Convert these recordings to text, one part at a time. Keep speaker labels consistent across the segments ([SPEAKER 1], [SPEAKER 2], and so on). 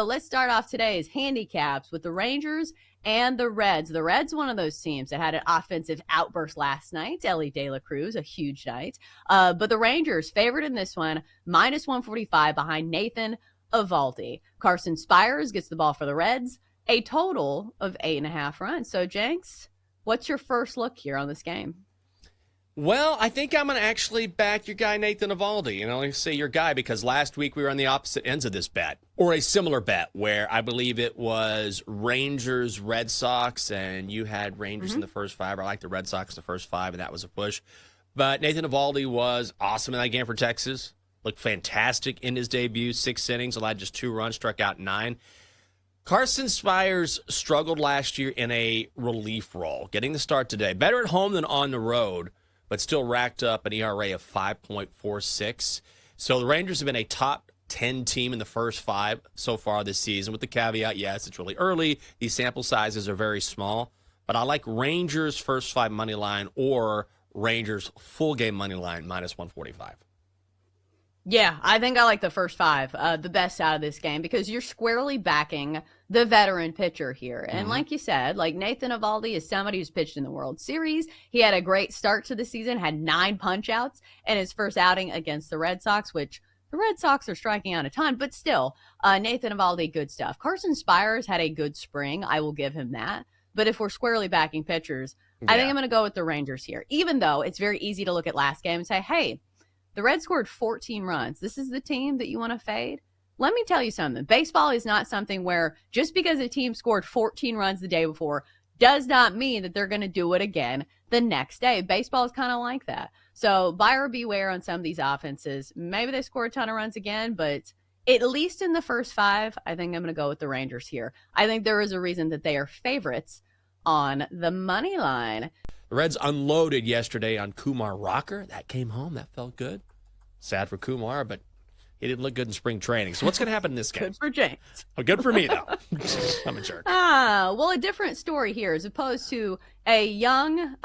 [SPEAKER 1] So let's start off today's handicaps with the Rangers and the Reds. The Reds, one of those teams that had an offensive outburst last night. Ellie De La Cruz, a huge night. But the Rangers favored in this one, minus 145 behind Nathan Eovaldi. Carson Spires gets the ball for the Reds, a total of 8.5 runs. So, Jenks, what's your first look here on this game?
[SPEAKER 2] Well, I think I'm going to actually back your guy, Nathan Eovaldi. And I only say your guy because last week we were on the opposite ends of this bet, or a similar bet, where I believe it was Rangers, Red Sox, and you had Rangers in the first 5. I like the Red Sox in the first 5, and that was a push. But Nathan Eovaldi was awesome in that game for Texas. Looked fantastic in his debut. 6 innings, allowed just 2 runs, struck out 9. Carson Spires struggled last year in a relief role, getting the start today. Better at home than on the road, but still racked up an ERA of 5.46. So the Rangers have been a top 10 team in the first 5 so far this season, with the caveat, yes, it's really early. These sample sizes are very small. But I like Rangers first 5 money line or Rangers full game money line minus 145.
[SPEAKER 1] Yeah, I think I like the first 5 the best out of this game because you're squarely backing the veteran pitcher here. And like you said, like Nathan Eovaldi is somebody who's pitched in the World Series. He had a great start to the season, had 9 punch-outs in his first outing against the Red Sox, which the Red Sox are striking out a ton, but still, Nathan Eovaldi, good stuff. Carson Spires had a good spring. I will give him that. But if we're squarely backing pitchers, I think I'm going to go with the Rangers here, even though it's very easy to look at last game and say, hey, the Reds scored 14 runs. This is the team that you want to fade? Let me tell you something. Baseball is not something where just because a team scored 14 runs the day before does not mean that they're going to do it again the next day. Baseball is kind of like that. So buyer beware on some of these offenses. Maybe they score a ton of runs again, but at least in the first 5, I think I'm going to go with the Rangers here. I think there is a reason that they are favorites on the money line.
[SPEAKER 2] The Reds unloaded yesterday on Kumar Rocker. That came home. That felt good. Sad for Kumar, but he didn't look good in spring training. So what's going to happen in this game?
[SPEAKER 1] Good for James.
[SPEAKER 2] Oh, good for me, though. I'm a jerk.
[SPEAKER 1] Well, a different story here as opposed to a young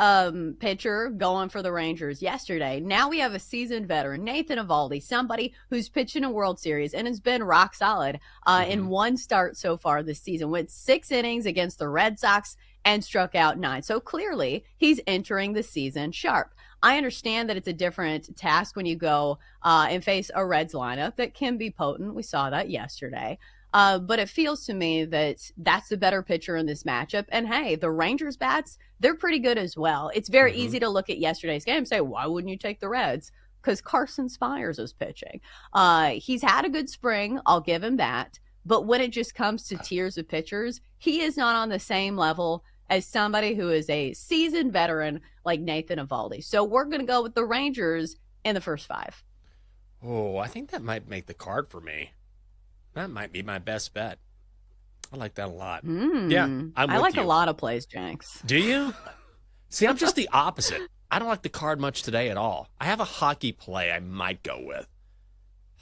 [SPEAKER 1] pitcher going for the Rangers yesterday. Now we have a seasoned veteran, Nathan Eovaldi, somebody who's pitched in a World Series and has been rock solid in 1 start so far this season. Went 6 innings against the Red Sox and struck out 9. So clearly he's entering the season sharp. I understand that it's a different task when you go and face a Reds lineup that can be potent. We saw that yesterday. But it feels to me that that's the better pitcher in this matchup. And hey, the Rangers bats, they're pretty good as well. It's very easy to look at yesterday's game and say, why wouldn't you take the Reds? Because Carson Spires is pitching. He's had a good spring. I'll give him that. But when it just comes to tiers of pitchers, he is not on the same level as somebody who is a seasoned veteran like Nathan Eovaldi. So we're going to go with the Rangers in the first 5.
[SPEAKER 2] Oh, I think that might make the card for me. That might be my best bet. I like that a lot. Yeah,
[SPEAKER 1] I like a lot of plays, Jenks.
[SPEAKER 2] Do you? See, I'm just the opposite. I don't like the card much today at all. I have a hockey play I might go with.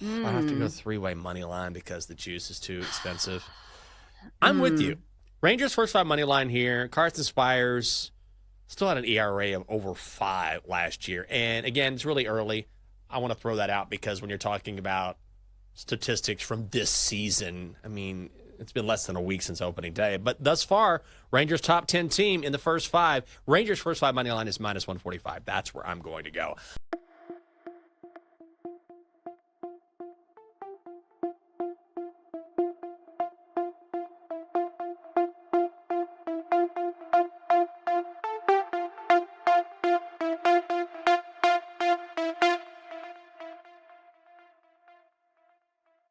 [SPEAKER 2] I have to go 3-way money line because the juice is too expensive. I'm with you. Rangers first 5 money line here. Carson Spires still had an ERA of over 5 last year. And again, it's really early. I want to throw that out because when you're talking about statistics from this season, I mean, it's been less than a week since opening day. But thus far, Rangers top 10 team in the first 5. Rangers first 5 money line is minus 145. That's where I'm going to go.